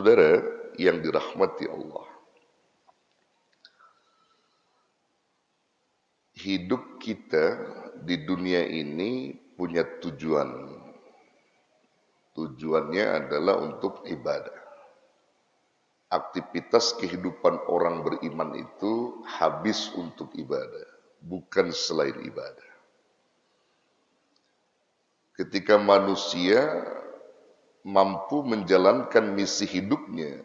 Saudara yang dirahmati Allah, hidup kita di dunia ini punya tujuan. Tujuannya adalah untuk ibadah. Aktivitas kehidupan orang beriman itu habis untuk ibadah, bukan selain ibadah. Ketika manusia mampu menjalankan misi hidupnya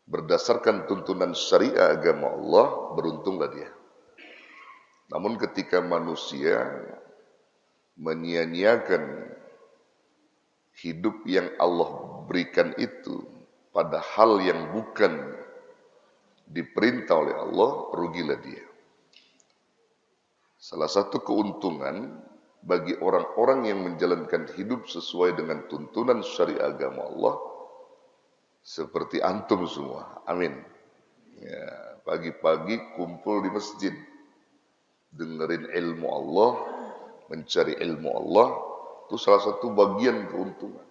berdasarkan tuntunan syariah agama Allah, beruntunglah dia. Namun ketika manusia menyia-nyiakan hidup yang Allah berikan itu pada hal yang bukan diperintah oleh Allah, rugilah dia. Salah satu keuntungan bagi orang-orang yang menjalankan hidup sesuai dengan tuntunan syariah agama Allah, seperti antum semua, amin. Ya, pagi-pagi kumpul di masjid, dengerin ilmu Allah, mencari ilmu Allah, itu salah satu bagian keuntungan.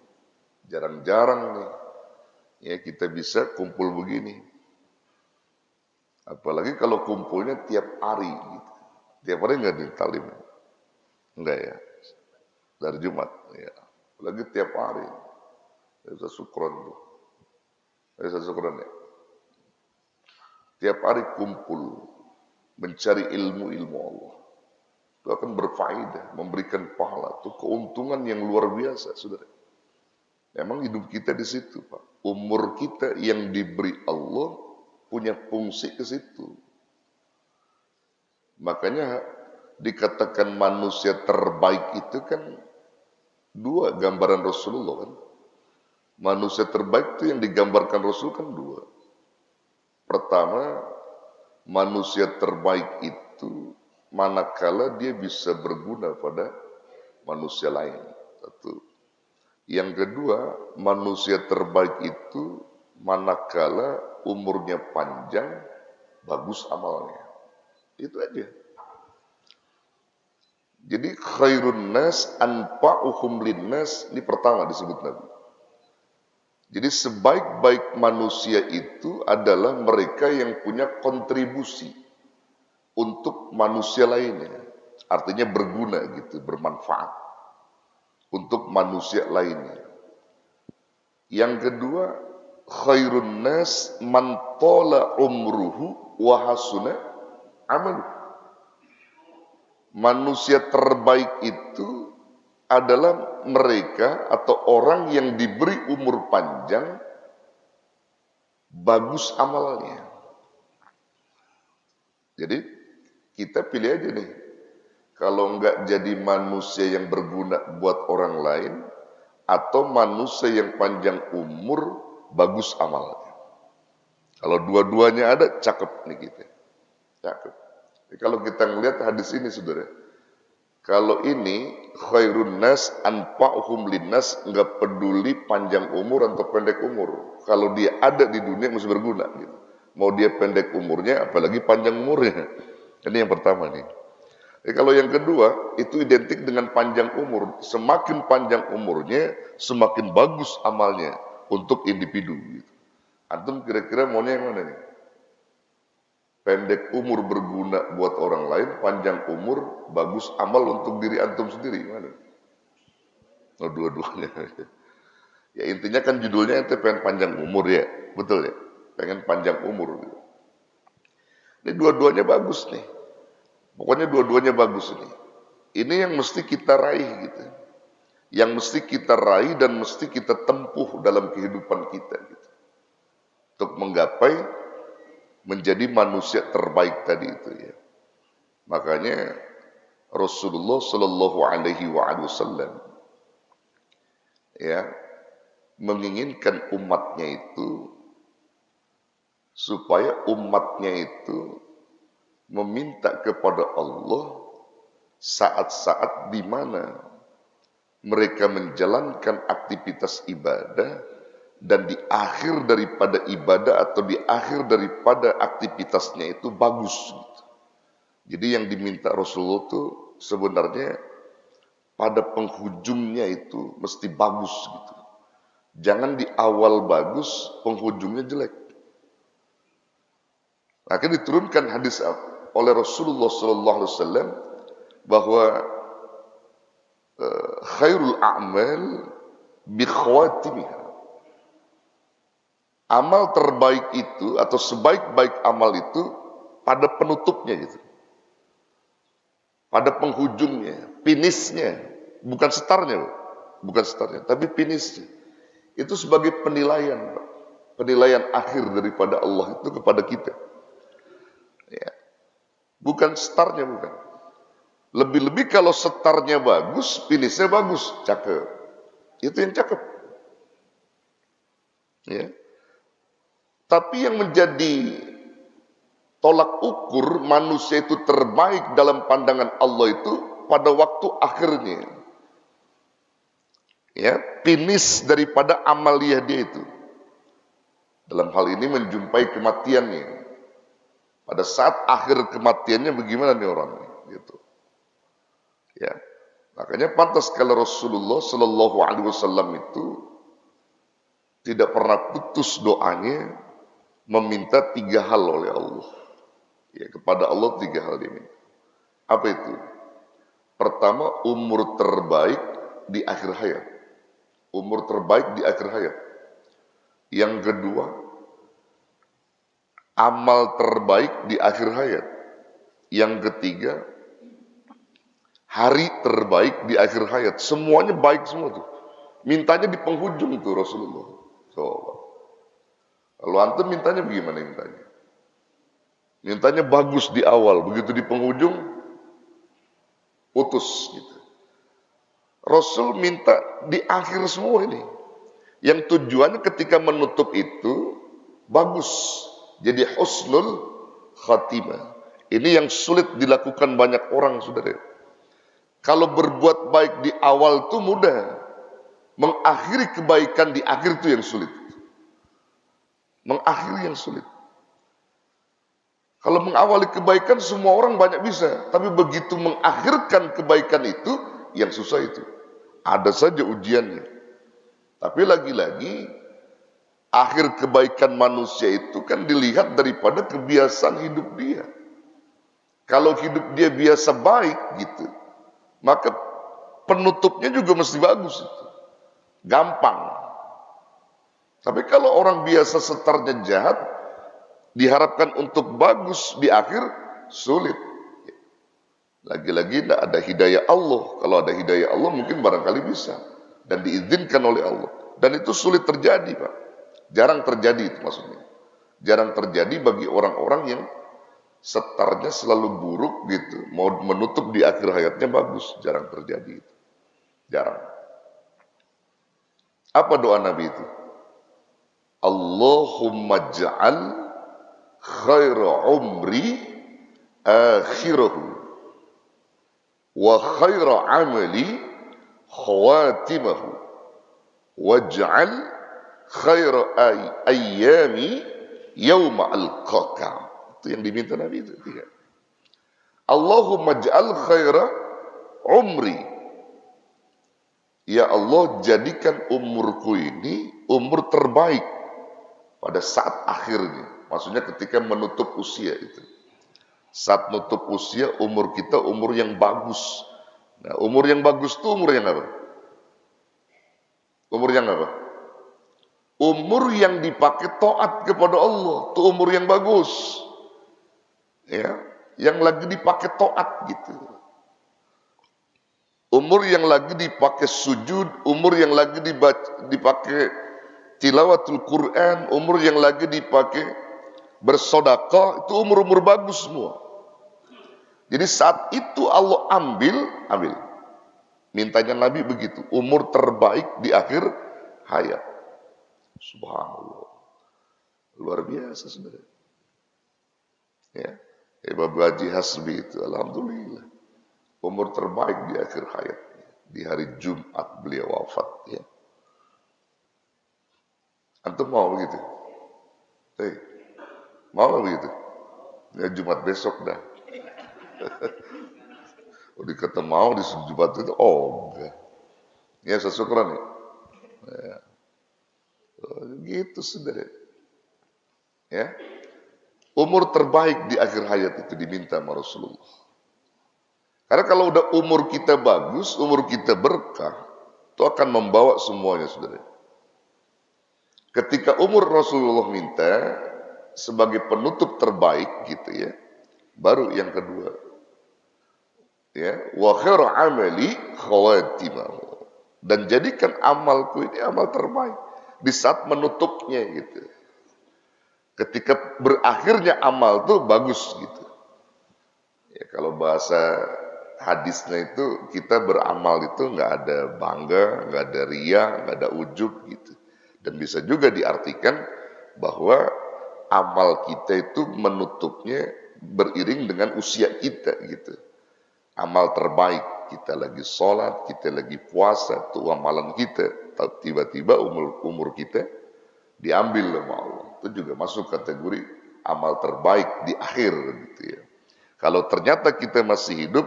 Jarang-jarang nih, ya kita bisa kumpul begini. Apalagi kalau kumpulnya tiap hari, gitu. Tiap hari nggak di talim, enggak ya, dari Jumat, ya. Apalagi tiap hari, bisa syukron tuh, bisa syukron ya. Tiap hari kumpul, mencari ilmu-ilmu Allah. Itu akan berfaedah, memberikan pahala. Itu keuntungan yang luar biasa, saudara. Memang hidup kita di situ, Pak. Umur kita yang diberi Allah punya fungsi ke situ. Makanya dikatakan manusia terbaik itu kan dua gambaran Rasulullah kan. Manusia terbaik itu yang digambarkan Rasul kan dua. Pertama, manusia terbaik itu manakala dia bisa berguna pada manusia lain. Satu. Yang kedua, manusia terbaik itu manakala umurnya panjang, bagus amalnya. Itu aja. Jadi khairun nas anfa'uhum linnas, ini pertama disebut Nabi. Jadi sebaik-baik manusia itu adalah mereka yang punya kontribusi untuk manusia lainnya. Artinya berguna gitu, bermanfaat untuk manusia lainnya. Yang kedua, khairun nas man tala umruhu wa hasuna amaluhu. Manusia terbaik itu adalah mereka atau orang yang diberi umur panjang, bagus amalnya. Jadi kita pilih aja nih, kalau enggak jadi manusia yang berguna buat orang lain, atau manusia yang panjang umur, bagus amalnya. Kalau dua-duanya ada, cakep nih kita. Cakep. Jadi kalau kita ngelihat hadis ini, saudara, kalau ini khairun nas anfa'uhum linnas, enggak peduli panjang umur atau pendek umur. Kalau dia ada di dunia mesti berguna gitu. Mau dia pendek umurnya, apalagi panjang umurnya. Ini yang pertama nih. Kalau yang kedua, itu identik dengan panjang umur. Semakin panjang umurnya, semakin bagus amalnya untuk individu. Gitu. Antum kira-kira maunya yang mana nih? Pendek umur berguna buat orang lain, panjang umur bagus amal untuk diri antum sendiri. Mana? Oh, dua-duanya. Ya intinya kan judulnya itu pengen panjang umur ya, betul ya? Pengen panjang umur. Gitu. Ini dua-duanya bagus nih. Pokoknya dua-duanya bagus ini. Ini yang mesti kita raih gitu. Yang mesti kita raih dan mesti kita tempuh dalam kehidupan kita gitu. Untuk menggapai menjadi manusia terbaik tadi itu ya. Makanya Rasulullah Shallallahu Alaihi Wasallam ya menginginkan umatnya itu supaya umatnya itu meminta kepada Allah saat-saat di mana mereka menjalankan aktivitas ibadah dan di akhir daripada ibadah atau di akhir daripada aktivitasnya itu bagus. Gitu. Jadi yang diminta Rasulullah itu sebenarnya pada penghujungnya itu mesti bagus gitu. Jangan di awal bagus, penghujungnya jelek. Akhirnya diturunkan hadis oleh Rasulullah SAW bahwa khairul a'mal bi khawatimiha. Amal terbaik itu atau sebaik-baik amal itu pada penutupnya gitu. Pada penghujungnya, finishnya, bukan startnya, tapi finishnya. Itu sebagai penilaian, Pak. Penilaian akhir daripada Allah itu kepada kita. Ya. Bukan startnya, bukan. Lebih-lebih kalau startnya bagus, finishnya bagus, cakep. Itu yang cakep. Ya. Tapi yang menjadi tolak ukur manusia itu terbaik dalam pandangan Allah itu pada waktu akhirnya. Ya, finish daripada amaliyah dia itu. Dalam hal ini menjumpai kematiannya. Pada saat akhir kematiannya bagaimana nih orangnya gitu. Ya. Makanya pantas kalau Rasulullah Shallallahu alaihi wasallam itu tidak pernah putus doanya meminta 3 hal oleh Allah. Ya, kepada Allah 3 hal diminta. Apa itu? Pertama, umur terbaik di akhir hayat. Umur terbaik di akhir hayat. Yang kedua, amal terbaik di akhir hayat. Yang ketiga, hari terbaik di akhir hayat. Semuanya baik semua tuh. Mintanya di penghujung tuh Rasulullah. Kalau antum mintanya bagaimana mintanya? Mintanya bagus di awal, begitu di penghujung putus gitu. Rasul minta di akhir semua ini. Yang tujuannya ketika menutup itu bagus. Jadi husnul khatimah. Ini yang sulit dilakukan banyak orang, saudara. Kalau berbuat baik di awal itu mudah. Mengakhiri kebaikan di akhir itu yang sulit. Mengakhiri yang sulit. Kalau mengawali kebaikan semua orang banyak bisa. Tapi begitu mengakhirkan kebaikan itu, yang susah itu. Ada saja ujiannya. Tapi lagi-lagi, akhir kebaikan manusia itu kan dilihat daripada kebiasaan hidup dia. Kalau hidup dia biasa baik gitu, maka penutupnya juga mesti bagus itu. Gampang. Tapi kalau orang biasa startnya jahat, diharapkan untuk bagus di akhir, sulit. Lagi-lagi tidak ada hidayah Allah. Kalau ada hidayah Allah mungkin barangkali bisa. Dan diizinkan oleh Allah. Dan itu sulit terjadi, Pak. Jarang terjadi itu maksudnya. Jarang terjadi bagi orang-orang yang startnya selalu buruk gitu. Mau menutup di akhir hayatnya bagus. Jarang terjadi itu. Jarang. Apa doa Nabi itu? Allahumma ja'al khaira umri akhirahu wa khaira amali khawatimahu waj'al khaira ayyami yawma alqaka. Itu yang diminta Nabi itu. Allahumma ja'al khaira umri. Ya Allah, jadikan umurku ini umur terbaik pada saat akhirnya. Maksudnya ketika menutup usia itu. Saat menutup usia, umur kita umur yang bagus. Nah, umur yang bagus itu umur yang apa? Umur yang apa? Umur yang dipakai taat kepada Allah. Itu umur yang bagus. Ya, yang lagi dipakai taat gitu. Umur yang lagi dipakai sujud, umur yang lagi dipakai tilawatul Quran, umur yang lagi dipakai bersedekah, itu umur-umur bagus semua. Jadi saat itu Allah ambil. Mintanya Nabi begitu, umur terbaik di akhir hayat. Subhanallah. Luar biasa sebenarnya. Ya, Babu Haji Hasbi itu, alhamdulillah. Umur terbaik di akhir hayatnya. Di hari Jumat beliau wafat. Ya. Antum mau begitu? Mau begitu? Ya Jumat besok dah. Dikata mau di Jumat itu, enggak. Ya, saya syukuran ya. Gitu saudara. Ya. Umur terbaik di akhir hayat itu diminta sama Rasulullah. Karena kalau udah umur kita bagus, umur kita berkah, itu akan membawa semuanya saudara. Ketika umur Rasulullah minta sebagai penutup terbaik gitu ya, baru yang kedua. Ya, wa khairu amali khawatimahu. Dan jadikan amalku ini amal terbaik di saat menutupnya gitu. Ketika berakhirnya amal tuh bagus gitu. Ya, kalau bahasa hadisnya itu kita beramal itu nggak ada bangga, nggak ada ria, nggak ada ujub gitu. Dan bisa juga diartikan bahwa amal kita itu menutupnya beriring dengan usia kita gitu. Amal terbaik, kita lagi sholat, kita lagi puasa, itu amalan kita. Tiba-tiba umur kita diambil sama Allah. Itu juga masuk kategori amal terbaik di akhir gitu ya. Kalau ternyata kita masih hidup,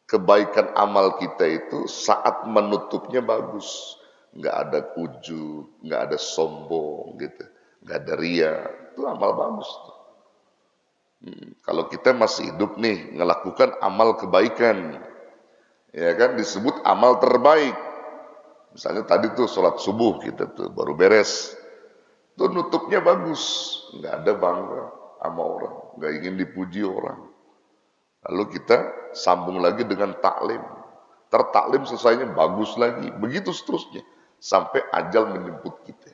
kebaikan amal kita itu saat menutupnya bagus. Nggak ada ujub, nggak ada sombong gitu. Nggak ada ria, itu amal bagus tuh. Kalau kita masih hidup nih, melakukan amal kebaikan, ya kan disebut amal terbaik. Misalnya tadi tuh sholat subuh kita tuh baru beres, tuh nutupnya bagus, nggak ada bangga sama orang, nggak ingin dipuji orang. Lalu kita sambung lagi dengan taklim, tertaklim selesainya bagus lagi, begitu seterusnya sampai ajal menjemput kita.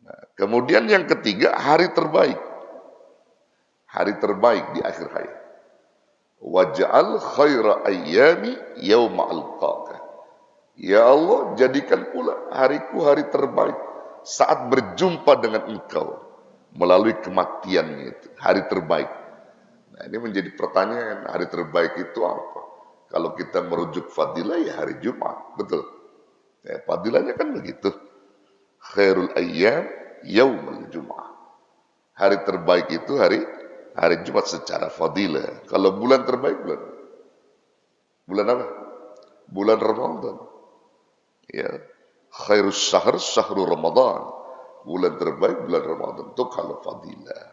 Nah, kemudian yang ketiga hari terbaik. Hari terbaik di akhir hayat. Waj'al khaira ayyami yauma alqaka. Ya Allah, jadikan pula hariku hari terbaik saat berjumpa dengan Engkau melalui kematiannya itu, hari terbaik. Nah, ini menjadi pertanyaan, hari terbaik itu apa? Kalau kita merujuk fadilah ya hari Jumat, betul. Ya, fadilahnya kan begitu. Khairul ayyam yaumul Jum'ah. Hari terbaik itu hari Jumat secara fadilah. Kalau bulan terbaik bulan apa? Bulan Ramadan. Ya, khairus syahr syahrul Ramadan. Bulan terbaik bulan Ramadan itu kalau fadilah.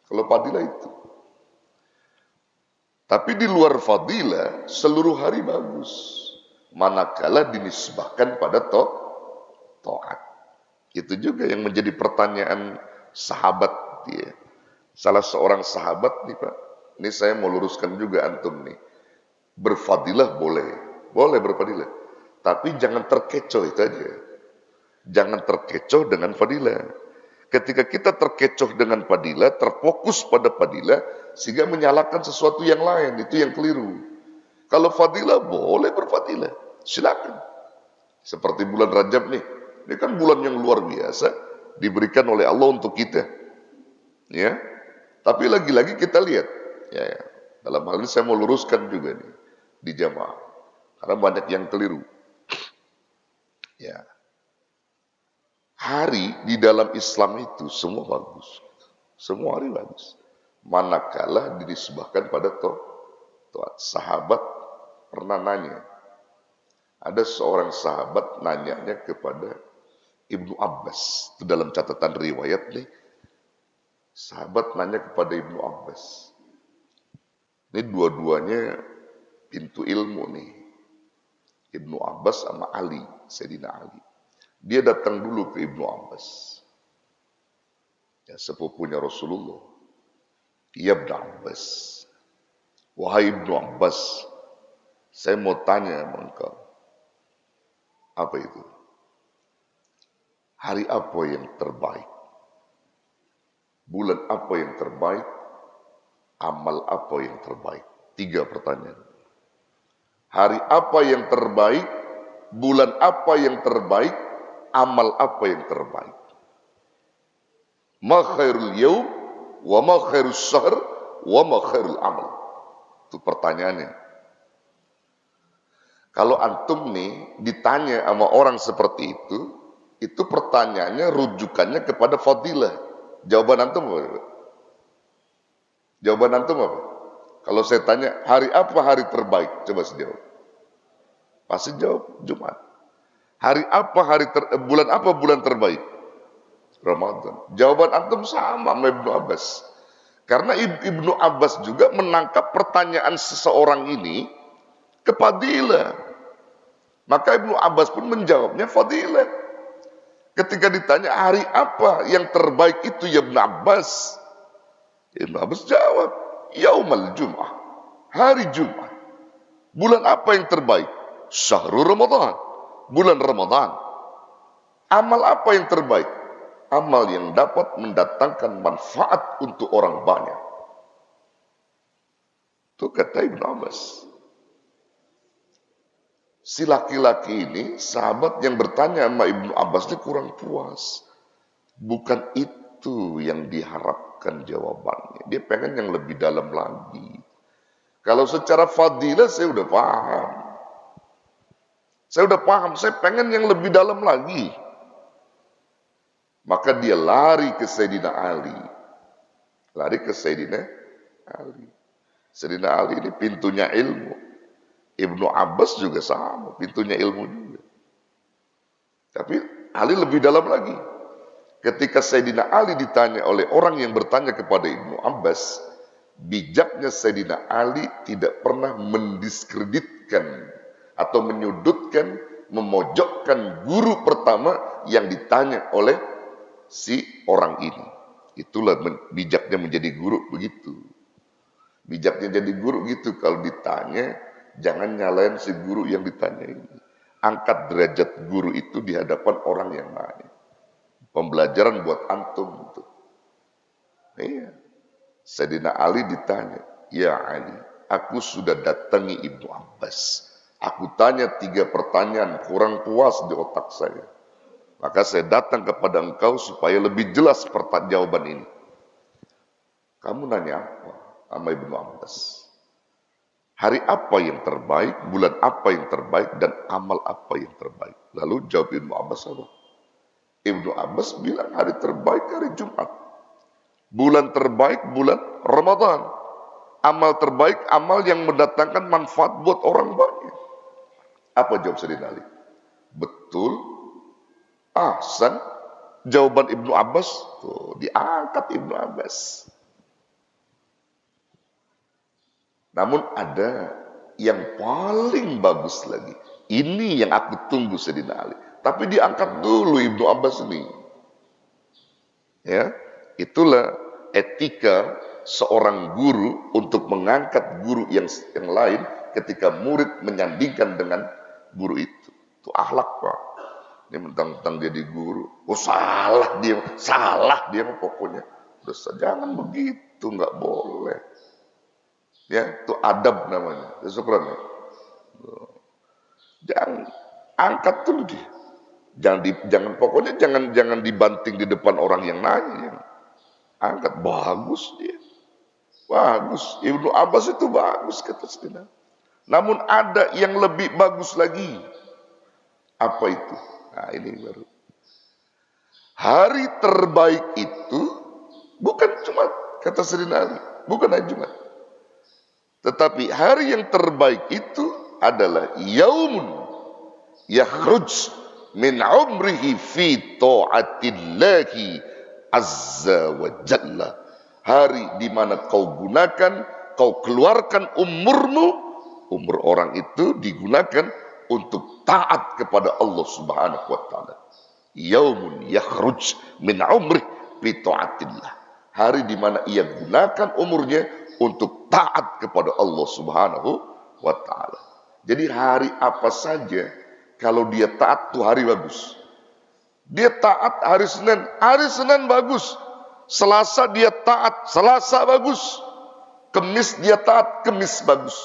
Kalau fadilah itu. Tapi di luar fadilah seluruh hari bagus. Manakala dinisbahkan pada taat. Itu juga yang menjadi pertanyaan sahabat dia. Salah seorang sahabat nih Pak, ini saya mau luruskan juga antum nih. Berfadilah boleh berfadilah. Tapi jangan terkecoh itu aja. Jangan terkecoh dengan fadilah. Ketika kita terkecoh dengan fadilah, terfokus pada fadilah, sehingga menyalahkan sesuatu yang lain, itu yang keliru. Kalau fadilah boleh berfadilah, silakan. Seperti bulan Rajab nih, ini kan bulan yang luar biasa, diberikan oleh Allah untuk kita. Ya, tapi lagi-lagi kita lihat, ya, dalam hal ini saya mau luruskan juga nih di jamaah, karena banyak yang keliru. Ya, hari di dalam Islam itu semua bagus, semua hari bagus. Manakala dinisbahkan pada taat. Sahabat pernah nanya, ada seorang sahabat nanyanya kepada Ibnu Abbas, itu dalam catatan riwayat nih. Sahabat nanya kepada Ibnu Abbas. Ini dua-duanya pintu ilmu nih. Ibnu Abbas sama Ali, Sayyidina Ali. Dia datang dulu ke Ibnu Abbas. Ya, sepupunya Rasulullah. Ya Ibnu Abbas. Wahai Ibnu Abbas, saya mau tanya sama engkau. Apa itu? Hari apa yang terbaik? Bulan apa yang terbaik? Amal apa yang terbaik? 3 pertanyaan. Hari apa yang terbaik? Bulan apa yang terbaik? Amal apa yang terbaik? Ma khairul yaum wa ma khairus syahr wa ma khairul amal. Itu pertanyaannya. Kalau antum nih ditanya sama orang seperti itu pertanyaannya rujukannya kepada fadilah. Jawaban antum apa? Jawaban antum apa? Kalau saya tanya, hari apa hari terbaik? Coba jawab. Pasti jawab Jumat. Bulan apa bulan terbaik? Ramadan. Jawaban antum sama sama Ibnu Abbas. Karena Ibnu Abbas juga menangkap pertanyaan seseorang ini ke fadilah. Maka Ibnu Abbas pun menjawabnya fadilah. Ketika ditanya hari apa yang terbaik itu ya Ibnu Abbas? Ibnu Abbas jawab, Yaumal Jum'ah. Hari Jumat. Bulan apa yang terbaik? Syahrul Ramadan. Bulan Ramadan. Amal apa yang terbaik? Amal yang dapat mendatangkan manfaat untuk orang banyak. Itu kata Ibnu Abbas. Si laki-laki ini, sahabat yang bertanya sama Ibnu Abbas ini kurang puas. Bukan itu yang diharapkan jawabannya. Dia pengen yang lebih dalam lagi. Kalau secara fadilah saya udah paham. Saya pengen yang lebih dalam lagi. Maka dia lari ke Sayyidina Ali. Sayyidina Ali ini pintunya ilmu. Ibnu Abbas juga sama, pintunya ilmu juga. Tapi Ali lebih dalam lagi. Ketika Sayyidina Ali ditanya oleh orang yang bertanya kepada Ibnu Abbas, bijaknya Sayyidina Ali tidak pernah mendiskreditkan atau menyudutkan, memojokkan guru pertama yang ditanya oleh si orang ini. Itulah bijaknya menjadi guru begitu. Bijaknya jadi guru gitu, kalau ditanya jangan nyalain si guru yang ditanya ini. Angkat derajat guru itu di hadapan orang yang nanya. Pembelajaran buat antum tuh. Iya. Sayyidina Ali ditanya, "Ya Ali, aku sudah datangi Ibnu Abbas. Aku tanya 3 pertanyaan, kurang puas di otak saya. Maka saya datang kepada engkau supaya lebih jelas jawaban ini." Kamu nanya apa sama Ibnu Abbas? Hari apa yang terbaik, bulan apa yang terbaik, dan amal apa yang terbaik? Lalu jawab Ibnu Abbas apa? Ibnu Abbas bilang hari terbaik hari Jumat. Bulan terbaik bulan Ramadan. Amal terbaik amal yang mendatangkan manfaat buat orang banyak. Apa jawab Sayyidina Ali? Betul. Ahsan. Jawaban Ibnu Abbas. Tuh, diangkat Ibnu Abbas. Namun ada yang paling bagus lagi. Ini yang aku tunggu Sayyidina Ali. Tapi diangkat dulu Ibnu Abbas ini. Ya, itulah etika seorang guru untuk mengangkat guru yang lain ketika murid menyandingkan dengan guru itu. Itu akhlak, Pak. Ini mentang-mentang jadi guru. Oh, salah dia pokoknya. Jangan begitu, nggak boleh. Ya, itu adab namanya. Syukran. Jangan angkat dulu dia. Jangan dibanting di depan orang yang nanya. Angkat, bagus dia. Bagus. Ibnu Abbas itu bagus kata Sayyidina. Namun ada yang lebih bagus lagi. Apa itu? Nah, ini baru. Hari terbaik itu bukan Jumat, kata Sayyidina Ali. Bukan hari Jumat. Tetapi hari yang terbaik itu adalah yaumun yakhruj min umrihi fi ta'atillahi azza wa jalla. Hari di mana kau keluarkan umur orang itu digunakan untuk taat kepada Allah Subhanahu wa taala. Yaumun yakhruj min umrihi fi ta'atillah. Hari di mana ia gunakan umurnya untuk taat kepada Allah Subhanahu wa taala. Jadi hari apa saja kalau dia taat tuh hari bagus. Dia taat hari Senin bagus. Selasa dia taat, Selasa bagus. Kemis dia taat, Kemis bagus.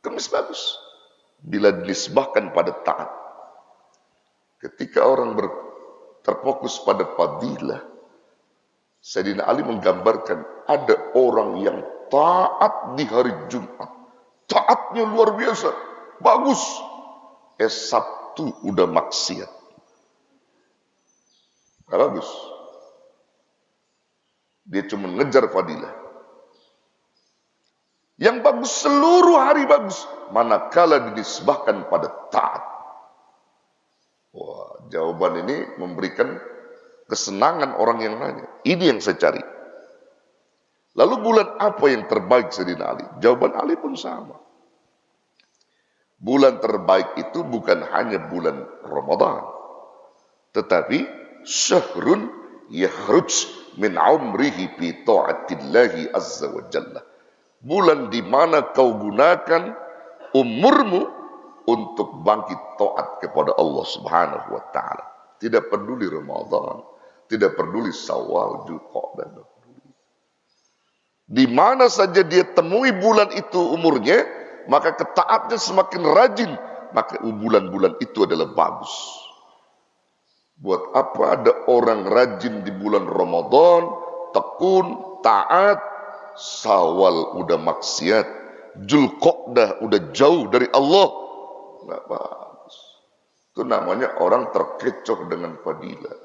Kemis bagus. Bila dinisbahkan pada taat. Ketika orang terfokus pada fadilah, Sayyidina Ali menggambarkan ada orang yang taat di hari Jumat. Taatnya luar biasa. Bagus. Sabtu udah maksiat. Gak bagus. Dia cuma ngejar fadilah. Yang bagus seluruh hari bagus. Manakala dinisbahkan pada taat. Wah, jawaban ini memberikan kesenangan orang yang nanya. Ini yang saya cari. Lalu bulan apa yang terbaik Sayyidina Ali? Jawaban Ali pun sama. Bulan terbaik itu bukan hanya bulan Ramadan, tetapi syahrun yakhruj min umrihi fi ta'atillahi azza wa jalla. Bulan di mana kau gunakan umurmu untuk bangkit taat kepada Allah Subhanahu wa taala. Tidak peduli Ramadan, tidak peduli Syawal, Dzulqa'dah. Di mana saja dia temui bulan itu umurnya, maka ketaatnya semakin rajin, maka bulan-bulan itu adalah bagus. Buat apa ada orang rajin di bulan Ramadan, tekun, taat, Syawal udah maksiat, Dzulqa'dah udah jauh dari Allah, nggak bagus. Itu namanya orang terkecoh dengan fadilah,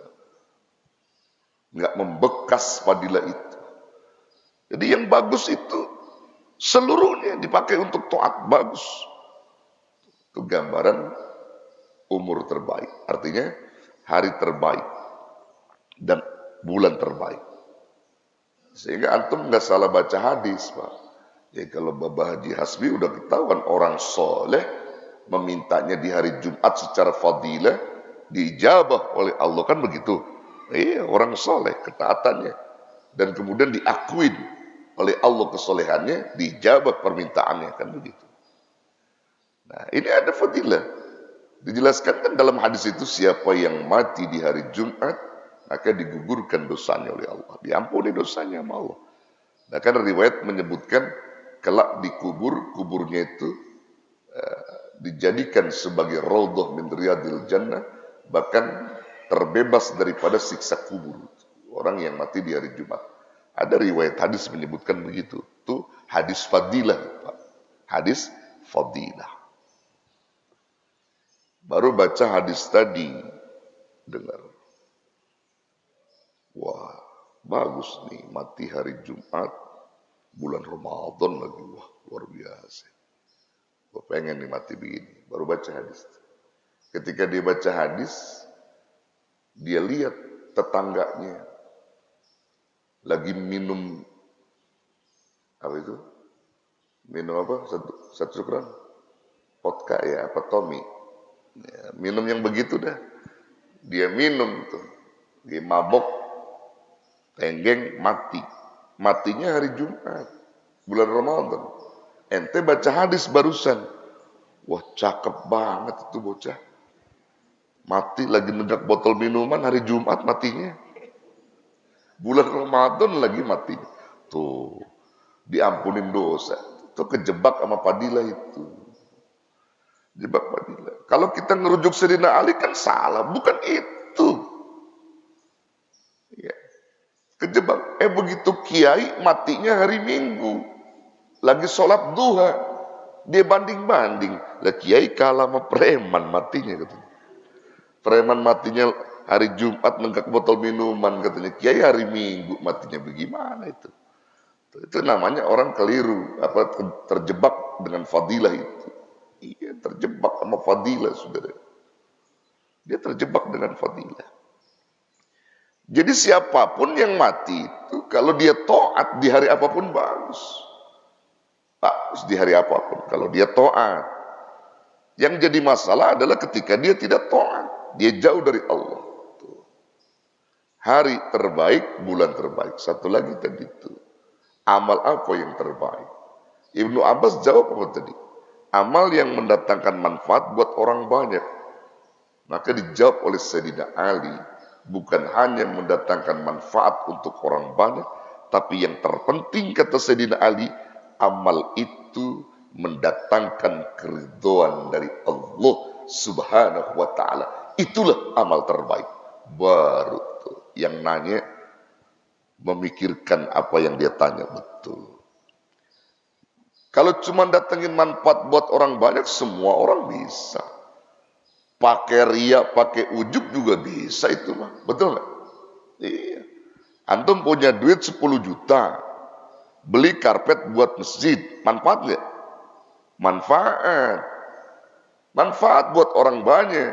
nggak membekas fadilah itu. Jadi yang bagus itu seluruhnya dipakai untuk taat, bagus. Itu gambaran umur terbaik. Artinya hari terbaik dan bulan terbaik. Sehingga antum nggak salah baca hadis, Pak. Ya kalau Bapak Haji Hasbi udah ketahuan orang soleh memintanya di hari Jumat secara fadilah diijabah oleh Allah, kan begitu. Iya, orang soleh ketaatannya dan kemudian diakuin oleh Allah kesolehannya, dijabah permintaannya, kan begitu. Nah, ini ada fadilah. Dijelaskan kan dalam hadis itu, siapa yang mati di hari Jumat, maka digugurkan dosanya oleh Allah. Diampuni dosanya sama Allah. Nah, kan riwayat menyebutkan, kelak dikubur, kuburnya itu dijadikan sebagai raudhah min riyadil jannah, bahkan terbebas daripada siksa kubur. Orang yang mati di hari Jumat. Ada riwayat hadis menyebutkan begitu. Itu hadis fadilah, Pak. Hadis fadilah. Baru baca hadis tadi, dengar. Wah, bagus nih, mati hari Jumat, bulan Ramadan lagi. Wah, luar biasa. Gue pengen nih mati begini. Baru baca hadis. Ketika dia baca hadis, dia lihat tetangganya lagi minum apa itu? Minum apa? Satu syukran? Vodka ya, apa Tommy? Ya, minum yang begitu dah. Dia minum tuh. Dia mabok, tenggeng, mati. Matinya hari Jumat, bulan Ramadan. Ente baca hadis barusan. Wah, cakep banget itu bocah. Mati lagi nenggak botol minuman hari Jumat matinya. Bulan Ramadan lagi mati. Tuh, diampunin dosa. Itu kejebak sama fadilah itu. Jebak fadilah. Kalau kita ngerujuk Sayyidina Ali kan salah. Bukan itu. Ya. Kejebak. Begitu kiai matinya hari Minggu. Lagi sholat duha. Dia banding-banding. Lah kiai kalah sama preman matinya. Gitu. Preman matinya hari Jumat nenggak botol minuman katanya. Kiai hari Minggu matinya bagaimana itu? Itu namanya orang keliru, terjebak dengan fadilah itu. Iya, terjebak sama fadilah, saudara. Dia terjebak dengan fadilah. Jadi siapapun yang mati itu kalau dia taat di hari apapun bagus. Bagus di hari apapun kalau dia taat. Yang jadi masalah adalah ketika dia tidak taat. Dia jauh dari Allah. Hari terbaik, bulan terbaik. Satu lagi tadi itu. Amal apa yang terbaik? Ibnu Abbas jawab apa tadi? Amal yang mendatangkan manfaat buat orang banyak. Maka dijawab oleh Sayyidina Ali. Bukan hanya mendatangkan manfaat untuk orang banyak. Tapi yang terpenting kata Sayyidina Ali. Amal itu mendatangkan keridhaan dari Allah Subhanahu wa ta'ala. Itulah amal terbaik. Baru tuh yang nanya memikirkan apa yang dia tanya betul. Kalau cuma datengin manfaat buat orang banyak, semua orang bisa. Pakai riya, pakai ujub juga bisa itu mah. Betul nggak? Iya. Antum punya duit 10 juta. Beli karpet buat masjid. Manfaat nggak? Manfaat. Manfaat buat orang banyak.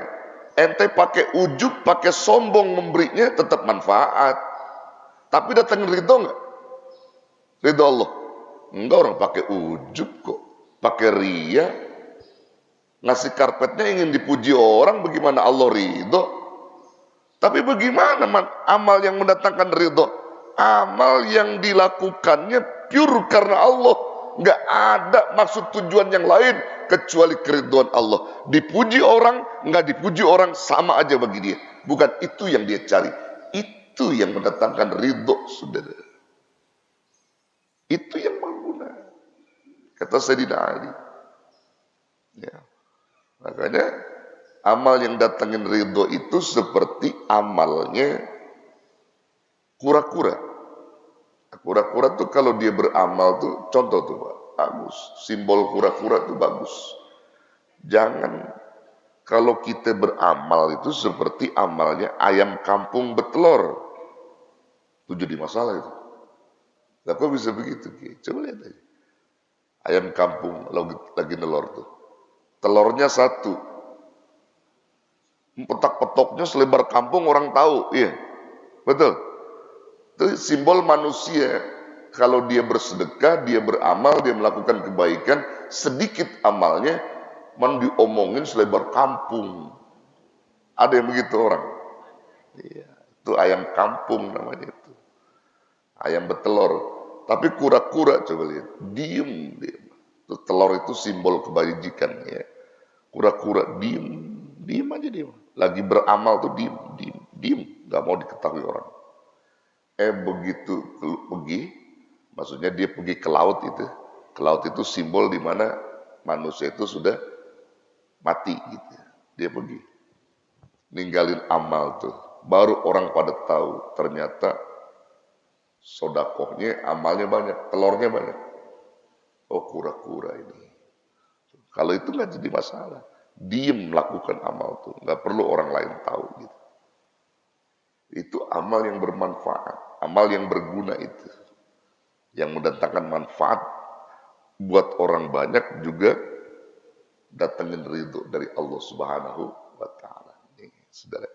Ente pakai ujub, pakai sombong memberinya tetap manfaat. Tapi datang ridho enggak? Ridho Allah. Enggak, orang pakai ujub kok. Pakai ria. Ngasih karpetnya ingin dipuji orang, bagaimana Allah ridho? Tapi bagaimana amal yang mendatangkan ridho? Amal yang dilakukannya pure karena Allah. Enggak ada maksud tujuan yang lain kecuali keridhaan Allah. Dipuji orang, enggak dipuji orang, sama aja bagi dia. Bukan itu yang dia cari. Itu yang mendatangkan ridho, saudara. Itu yang berguna. Kata Sayyidina Ali. Ya. Makanya amal yang datangin ridho itu seperti amalnya kura-kura. Kura-kura tuh kalau dia beramal tuh, contoh tuh Pak, bagus. Simbol kura-kura tuh bagus. Jangan kalau kita beramal itu seperti amalnya ayam kampung betelor. Itu jadi masalah itu. Nah, kok bisa begitu? Coba lihat aja. Ayam kampung lagi nelor tuh. Telurnya satu. Petak-petoknya selebar kampung orang tahu. Iya. Betul. Itu simbol manusia. Kalau dia bersedekah, dia beramal, dia melakukan kebaikan, sedikit amalnya diomongin selebar kampung. Ada yang begitu orang. Iya. Itu ayam kampung namanya itu. Ayam betelor. Tapi kura-kura coba lihat. Diem. Telur itu simbol kebajikan ya. Kura-kura diem aja dia. Lagi beramal tuh diem, nggak mau diketahui orang. Begitu pergi, maksudnya dia pergi ke laut itu. Ke laut itu simbol di mana manusia itu sudah mati gitu. Dia pergi, ninggalin amal tuh. Baru orang pada tahu ternyata sodakohnya, amalnya banyak, telurnya banyak. Oh, kura-kura ini. Kalau itu nggak jadi masalah. Diem melakukan amal tuh, nggak perlu orang lain tahu gitu. Itu amal yang bermanfaat, amal yang berguna itu, yang mendatangkan manfaat buat orang banyak juga datangin ridho dari Allah Subhanahu wa Ta'ala. Nih, saudara.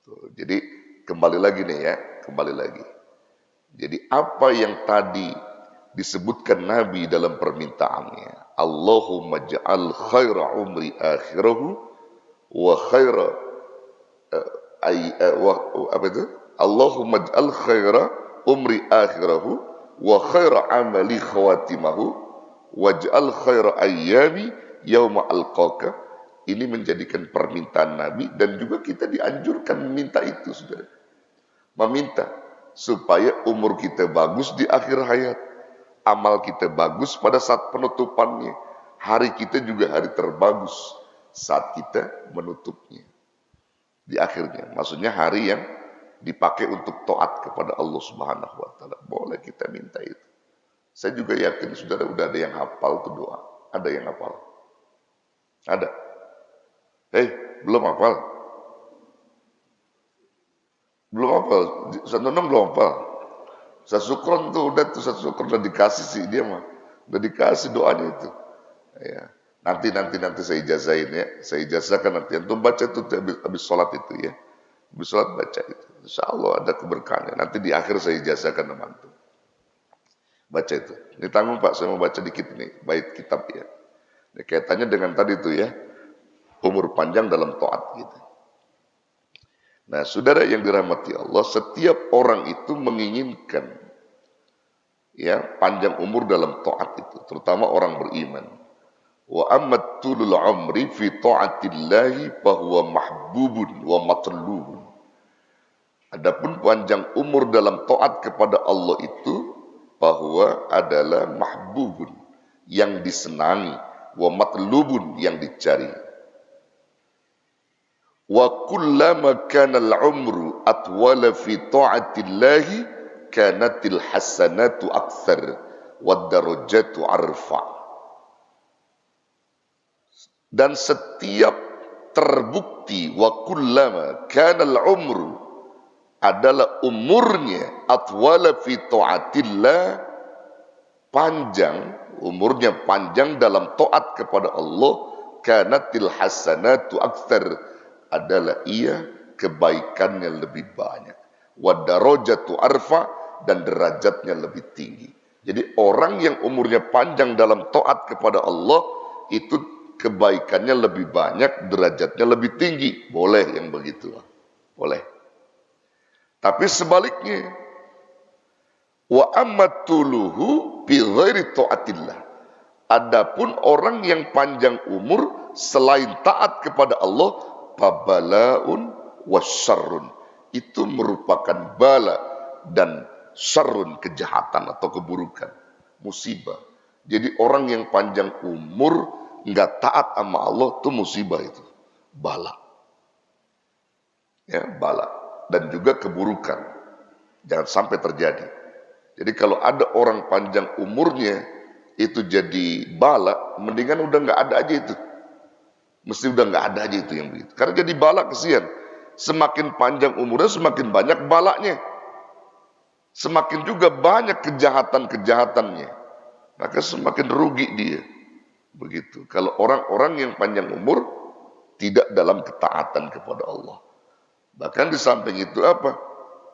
Tuh, jadi kembali lagi nih ya, kembali lagi. Jadi apa yang tadi disebutkan Nabi dalam permintaannya, Allahumma ja'al khaira umri akhirahu wa khaira apa itu? Allahumma ja'al khaira umri akhirahu wa khaira amali khawatimahu waj'al khaira ayyami yauma alqaka. Ini menjadikan permintaan Nabi dan juga kita dianjurkan meminta itu, saudara. Meminta supaya umur kita bagus di akhir hayat. Amal kita bagus pada saat penutupannya. Hari kita juga hari terbagus saat kita menutupnya. Di akhirnya. Maksudnya hari yang dipakai untuk taat kepada Allah Subhanahu wa Ta'ala. Boleh kita minta itu. Saya juga yakin saudara udah ada yang hafal tuh doa. Ada yang hafal? Ada? Belum hafal? Belum hafal? Santonong belum hafal? Sasukron tuh udah tuh, sasukron udah dikasih sih dia mah. Udah dikasih doanya itu. Ya. Nanti saya ijazahin ya. Saya ijazahkan nanti. Antum baca itu habis sholat itu ya. Habis sholat baca itu. Insya Allah ada keberkahannya. Nanti di akhir saya ijazahkan sama antum. Baca itu. Ini tanggung Pak, saya mau baca dikit nih. Bait kitab ya. Ini kaitannya dengan tadi itu ya. Umur panjang dalam taat gitu. Nah, saudara yang dirahmati Allah, setiap orang itu menginginkan ya panjang umur dalam taat itu, terutama orang beriman. Wa ammatul umri fi taatillahi fahuwa mahbubun wa matlubun. Adapun panjang umur dalam taat kepada Allah itu bahwa adalah mahbubun, yang disenangi, wa matlubun, yang dicari. Wa kullama kana al-umru atwala fi ta'atillahi kanatil hasanatu aktsar wad darajatu arfa. Dan setiap terbukti wa kullama kana al-umru adalah umurnya atwala fi ta'atillah, panjang, umurnya panjang dalam taat kepada Allah, kanatil hasanatu aktsar, adalah ia kebaikannya lebih banyak. Wa darajatu arfa, dan derajatnya lebih tinggi. Jadi orang yang umurnya panjang dalam taat kepada Allah itu kebaikannya lebih banyak, derajatnya lebih tinggi. Boleh yang begitu. Boleh. Tapi sebaliknya, wa ammatuluhu bi ghairi taatillah. Adapun orang yang panjang umur selain taat kepada Allah, fabalaun wasyarrun, itu merupakan bala dan syarrun, kejahatan atau keburukan, musibah. Jadi orang yang panjang umur nggak taat sama Allah itu musibah, itu bala. Ya, bala dan juga keburukan. Jangan sampai terjadi. Jadi kalau ada orang panjang umurnya itu jadi bala, mendingan udah nggak ada aja itu. Mesti udah nggak ada aja itu yang begitu. Karena jadi bala kesian. Semakin panjang umurnya semakin banyak balanya. Semakin juga banyak kejahatan-kejahatannya. Maka semakin rugi dia. Begitu. Kalau orang-orang yang panjang umur tidak dalam ketaatan kepada Allah. Bahkan di samping itu apa?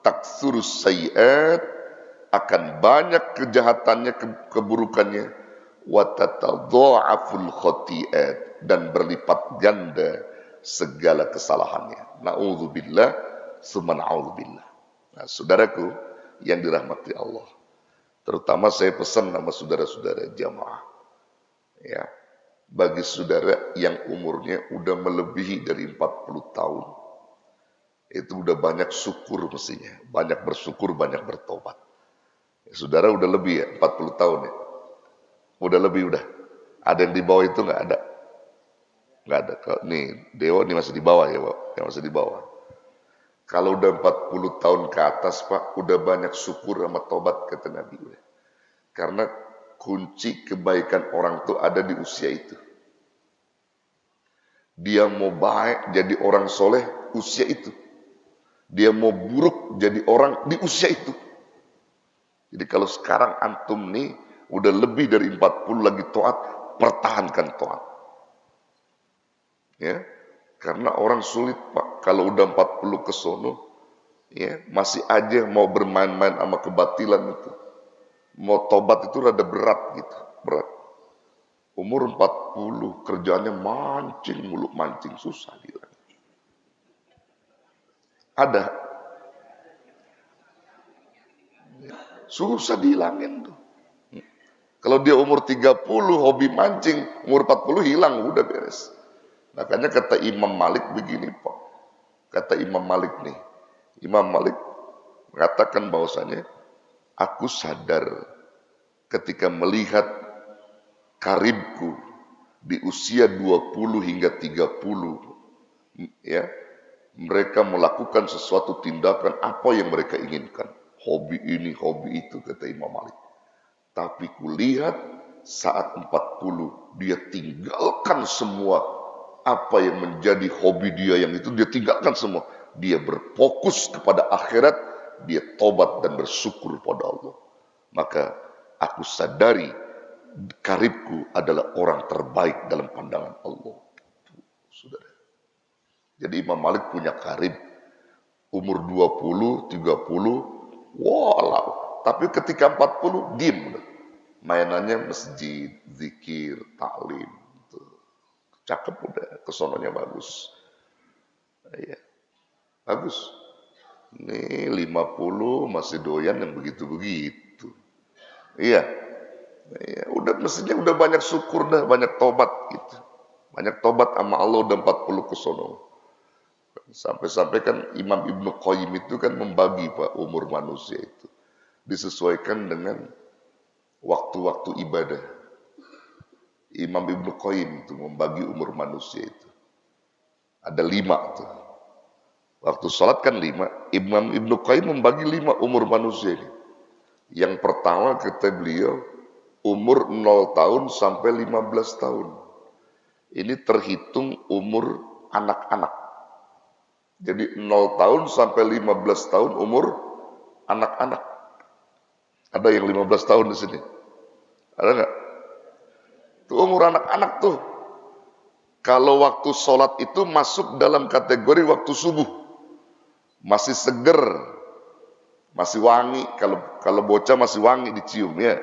Taksurus sayyiat, akan banyak kejahatannya, keburukannya, wa tatadha'aful khati'at, dan berlipat ganda segala kesalahannya. Na'udzubillah, summa na'udzubillah. Nah, saudaraku yang dirahmati Allah, terutama saya pesan sama saudara-saudara jamaah, ya, bagi saudara yang umurnya udah melebihi dari 40 tahun, itu udah banyak syukur mestinya, banyak bersyukur, banyak bertobat. Saudara udah lebih ya, 40 tahun ya. Udah lebih udah. Ada yang di bawah itu nggak ada. Nggak ada. Nih, Dewa ini masih di bawah ya, Pak. Yang masih di bawah. Kalau udah 40 tahun ke atas, Pak, udah banyak syukur sama tobat, kata Nabi. Udah. Karena kunci kebaikan orang itu ada di usia itu. Dia mau baik jadi orang soleh, usia itu. Dia mau buruk jadi orang di usia itu. Jadi kalau sekarang antum nih udah lebih dari 40 lagi taat, pertahankan taat. Ya. Karena orang sulit, Pak, kalau udah 40 ke sono, ya, masih aja mau bermain-main sama kebatilan itu. Mau tobat itu rada berat gitu, berat. Umur 40 kerjaannya mancing mulu, mancing, susah gitu. Ada. Susah dihilangin tuh. Kalau dia umur 30 hobi mancing, umur 40 hilang, udah beres. Makanya kata Imam Malik begini, Pak. Kata Imam Malik nih. Imam Malik mengatakan bahwasanya, aku sadar ketika melihat karibku di usia 20 hingga 30, ya, mereka melakukan sesuatu tindakan apa yang mereka inginkan. Hobi ini, hobi itu, kata Imam Malik. Tapi kulihat saat 40, dia tinggalkan semua apa yang menjadi hobi dia yang itu, dia tinggalkan semua. Dia berfokus kepada akhirat, dia tobat dan bersyukur pada Allah. Maka aku sadari karibku adalah orang terbaik dalam pandangan Allah. Saudara. Jadi Imam Malik punya karib umur 20, 30, walau. Tapi ketika 40 diem, mainannya masjid, zikir, taklim, cakep udah, kesononya bagus. Iya, bagus. Ini 50 masih doyan yang begitu-begitu. Iya, iya, udah mestinya udah banyak syukur dah, banyak tobat gitu. Banyak tobat sama Allah udah 40 kesono. Sampai-sampai kan Imam Ibnu Qayyim itu kan membagi, Pak, umur manusia itu. Disesuaikan dengan waktu-waktu ibadah. Imam Ibnu Qayyim itu membagi umur manusia itu. Ada 5 tuh. Waktu sholat kan 5. Imam Ibnu Qayyim membagi 5 umur manusia ini. Yang pertama kata beliau, umur 0 tahun sampai 15 tahun. Ini terhitung umur anak-anak. Jadi 0 tahun sampai 15 tahun umur anak-anak. Ada yang 15 tahun di sini? Ada nggak? Itu umur anak-anak tuh. Kalau waktu sholat itu masuk dalam kategori waktu subuh, masih seger, masih wangi. Kalau bocah masih wangi dicium ya.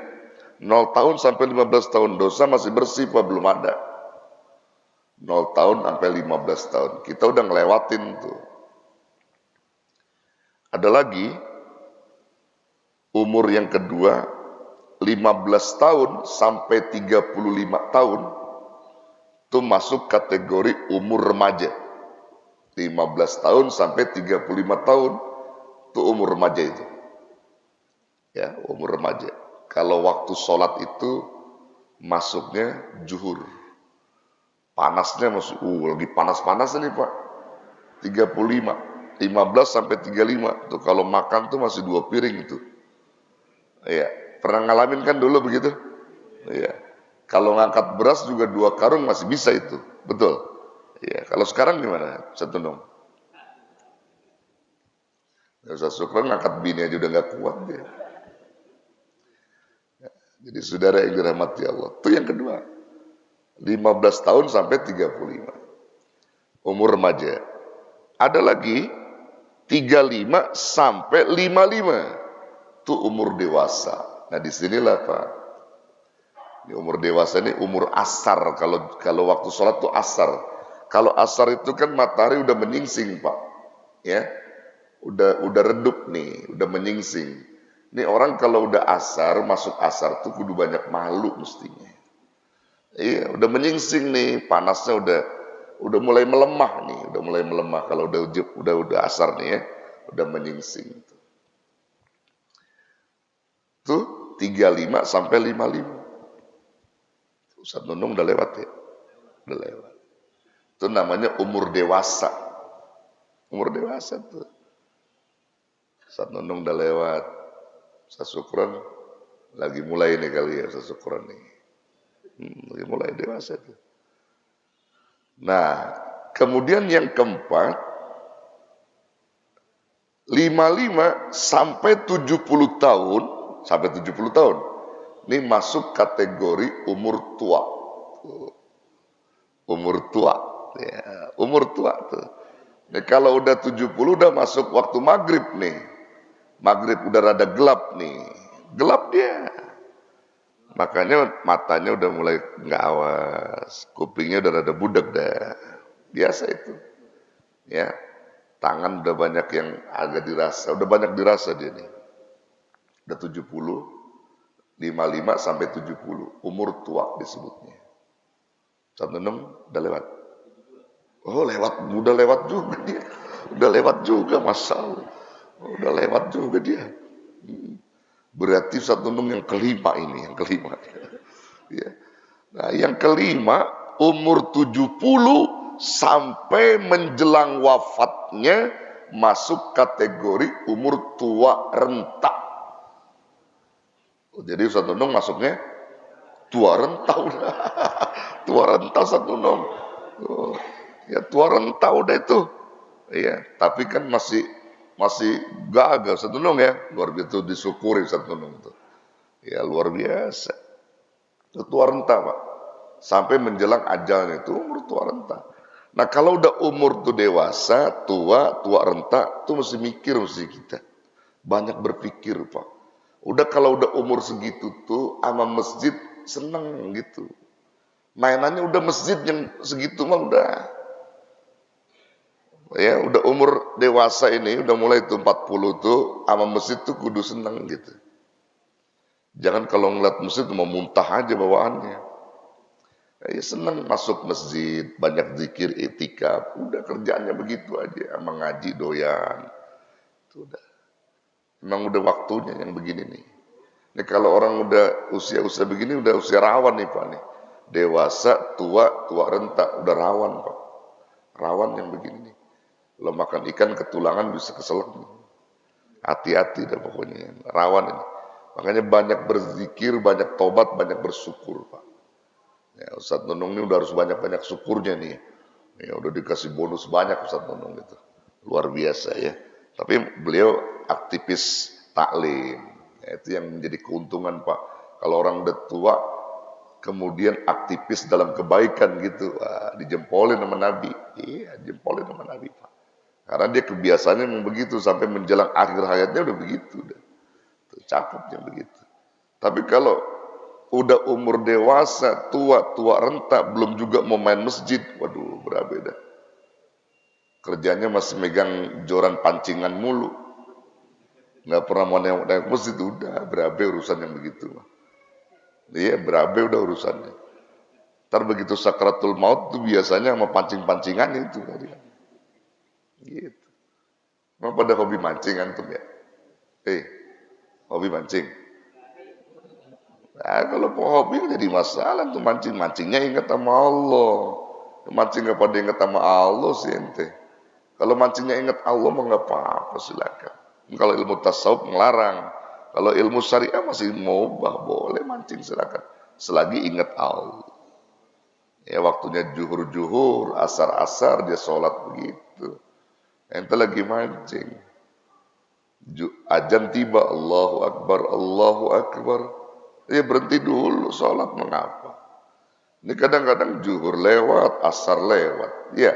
0 tahun sampai 15 tahun dosa masih bersih apa belum ada? 0 tahun sampai 15 tahun. Kita udah ngelewatin tuh. Ada lagi umur yang kedua 15 tahun sampai 35 tahun itu masuk kategori umur remaja. 15 tahun sampai 35 tahun itu umur remaja itu. Ya, umur remaja. Kalau waktu sholat itu masuknya zuhur. Panasnya masih lagi panas-panas nih Pak. 35, 15 sampai 35. Tuh kalau makan tuh masih 2 piring itu. Iya, pernah ngalamin kan dulu begitu? Iya. Kalau ngangkat beras juga 2 karung masih bisa itu. Betul. Iya, kalau sekarang gimana? Satu dong. Ustaz Sukron ngangkat bini aja udah gak kuat dia. Jadi saudara yang dirahmati Allah. Itu yang kedua. 15 tahun sampai 35. Umur remaja. Ada lagi 35 sampai 55. Itu umur dewasa. Nah disinilah Pak. Ini umur dewasa ini umur asar. Kalau waktu sholat itu asar. Kalau asar itu kan matahari udah menyingsing Pak. Ya. Udah redup nih, udah menyingsing. Ini orang kalau udah asar, masuk asar tuh kudu banyak malu mestinya. Iya, udah menyingsing nih, panasnya udah mulai melemah nih, udah mulai melemah kalau udah asar nih ya, udah menyingsing. Tuh 35 sampai 55. Ustaz Nunung udah lewat ya? Udah lewat. Itu namanya umur dewasa. Umur dewasa tuh. Ustaz Nunung udah lewat. Ustaz Sukron lagi mulai nih kali ya Ustaz Sukron nih. Lagi mulai dewasa tuh. Nah, kemudian yang keempat 55 sampai 70 tahun, ini masuk kategori umur tua. Umur tua, ya, umur tua tuh. Nah, kalau udah 70 udah masuk waktu maghrib nih. Maghrib udah rada gelap nih. Gelap dia. Makanya matanya udah mulai nggak awas. Kupingnya udah rada budek dah. Biasa itu. Ya. Tangan udah banyak yang agak dirasa. Udah banyak dirasa dia nih. Udah 70. 55 sampai 70. Umur tua disebutnya. Ustaz Nunung udah lewat. Oh lewat. Udah lewat juga dia. Udah lewat juga masalah. Udah lewat juga dia. Berarti Ustaz Nunung yang kelima ini, yang kelima. Ya. Nah, yang kelima umur 70 sampai menjelang wafatnya masuk kategori umur tua renta. Jadi Ustaz Nunung masuknya tua renta udah. Tua renta Ustaz Nunung. Oh, ya tua renta udah itu. Iya, tapi kan masih gagal Ustaz Nunung ya, luar biasa disyukuri Ustaz Nunung itu. Ya luar biasa. Itu tua renta Pak. Sampai menjelang ajalnya itu umur tua renta. Nah kalau udah umur tuh dewasa, tua renta, tuh mesti mikir mesti kita. Banyak berpikir Pak. Udah kalau udah umur segitu tuh sama masjid seneng gitu. Mainannya udah masjid yang segitu mah udah. Ya udah umur dewasa ini udah mulai tuh 40 tuh sama masjid tuh kudu seneng gitu. Jangan kalau ngeliat masjid mau muntah aja bawaannya. Ya seneng masuk masjid, banyak zikir, etikaf, udah kerjaannya begitu aja, sama ngaji doyan. Itu udah. Memang udah waktunya yang begini nih. Nih kalau orang udah usia begini udah usia rawan nih Pak nih. Dewasa, tua renta, udah rawan Pak. Rawan yang begini nih. Kalau makan ikan ketulangan bisa keselak. Hati-hati dah pokoknya. Rawan ini. Makanya banyak berzikir, banyak tobat, banyak bersyukur Pak. Ya, Ustaz Nunung ini udah harus banyak-banyak syukurnya nih. Ya udah dikasih bonus banyak Ustaz Nunung itu. Luar biasa ya. Tapi beliau aktivis taklim. Ya, itu yang menjadi keuntungan Pak. Kalau orang udah tua, kemudian aktivis dalam kebaikan gitu, wah, dijempolin sama Nabi. Iya, jempolin sama Nabi, Pak. Karena dia kebiasaannya memang begitu sampai menjelang akhir hayatnya udah begitu, udah. Tuh, cakepnya begitu. Tapi kalau udah umur dewasa, tua renta, belum juga mau main masjid, waduh, berbeda. Kerjanya masih megang joran pancingan mulu, nggak pernah mau naik masjid, udah berabe urusan yang begitu. Iya, berabe udah urusannya. Ntar begitu sakratul maut tuh biasanya sama pancing-pancingan itu tadi. Gitu. Memang pada hobi mancing antum ya? Hobi mancing. Nah, kalau hobi jadi masalah tuh mancing-mancingnya ingat sama Allah. Mancing nggak pada ingat sama Allah sih ente. Kalau mancingnya ingat Allah mah nggak apa-apa, silakan. Kalau ilmu tasawuf melarang. Kalau ilmu syariah masih mubah, boleh mancing silakan. Selagi ingat Allah. Ya waktunya juhur, asar dia sholat begitu. Ente lagi mancing. Azan tiba, Allahu Akbar. Ya berhenti dulu, sholat mengapa? Ini kadang-kadang juhur lewat, asar lewat. Ya,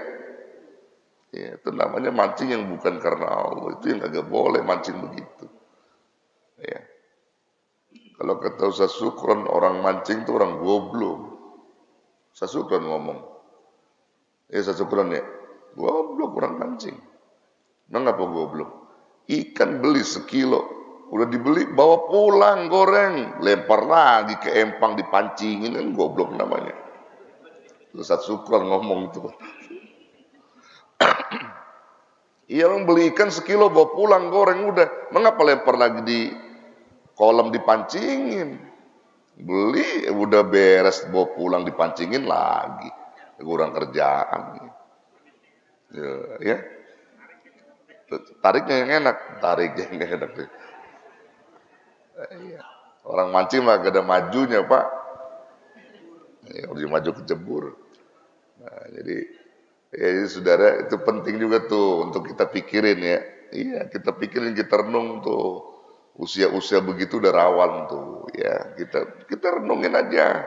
itu namanya mancing yang bukan karena Allah. Itu yang agak boleh mancing begitu. Ya. Kalau kata Ustaz Sukron, orang mancing itu orang goblok. Ustaz Sukron ngomong. Ya Ustaz Sukron ya, goblok orang mancing. Mengapa goblok? Ikan beli sekilo, udah dibeli bawa pulang goreng, lempar lagi ke empang dipancingin, kan goblok namanya. Ustaz Sukron ngomong itu. Iya, orang beli ikan sekilo bawa pulang goreng udah, mengapa lempar lagi di kolam dipancingin? Beli udah beres bawa pulang dipancingin lagi, kurang kerjaan. Ya. Tariknya yang enak. Orang mancing mah gak ada majunya, Pak. Ya, harus maju kecebur. Nah, jadi saudara, itu penting juga tuh untuk kita pikirin ya. Iya, kita pikirin, kita renung tuh. Usia-usia begitu udah rawan tuh, ya. Kita renungin aja.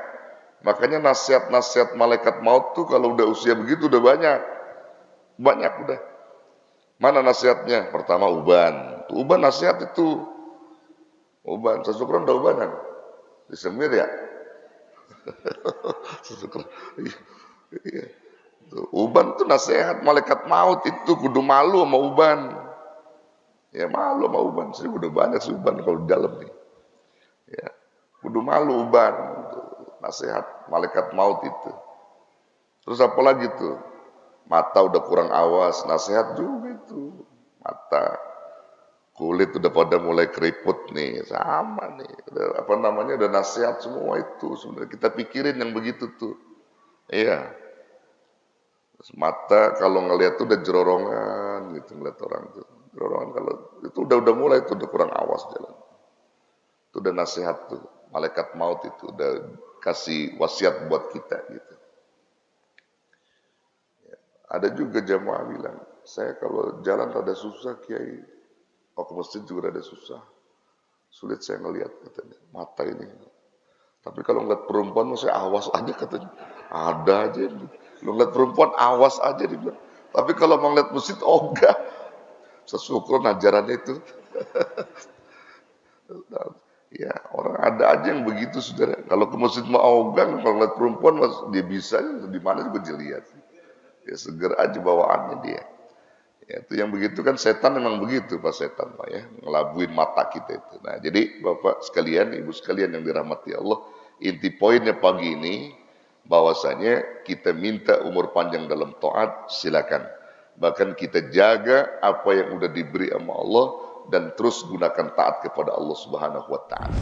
Makanya nasihat-nasihat malaikat maut tuh kalau udah usia begitu udah banyak. Banyak udah. Mana nasihatnya? Pertama uban. Uban nasihat itu. Uban. Sesukron udah ubanan. Disemir ya? Sesukron. Iya. Uban itu nasihat malaikat maut itu. Kudu malu sama uban. Ya malu sama uban. Saya udah banyak sih uban kalau di dalam nih. Ya. Kudu malu uban. Nasihat malaikat maut itu. Terus apa lagi tuh? Mata udah kurang awas, nasihat juga itu. Mata, kulit udah pada mulai keriput nih, sama nih. Udah nasihat semua itu. Sebenarnya kita pikirin yang begitu tuh. Iya. Terus mata kalau ngelihat tuh udah jerorongan gitu, ngeliat orang tuh. Jerorongan kalau itu udah mulai tuh udah kurang awas jalan. Itu udah nasihat tuh. Malaikat maut itu udah kasih wasiat buat kita gitu. Ada juga jamaah bilang, saya kalau jalan rada susah Kiai, ke masjid juga rada susah, sulit saya ngelihat katanya, mata ini. Tapi kalau ngeliat perempuan, saya awas aja katanya, ada aja. Lu ngeliat perempuan awas aja dibilang. Tapi kalau mau ngeliat masjid, oh enggak. Sesyukur ajarannya itu. Ya orang ada aja yang begitu saudara. Kalau ke masjid mau ogah, kalau ngeliat perempuan dia bisa, di mana juga dilihat. Ya seger aja bawaannya dia. Ya, itu yang begitu kan setan memang begitu Pak setan Pak ya, ngelabuin mata kita itu. Nah, jadi Bapak sekalian, Ibu sekalian yang dirahmati Allah, inti poinnya pagi ini bahwasanya kita minta umur panjang dalam taat, silakan. Bahkan kita jaga apa yang udah diberi sama Allah dan terus gunakan taat kepada Allah Subhanahu wa taala.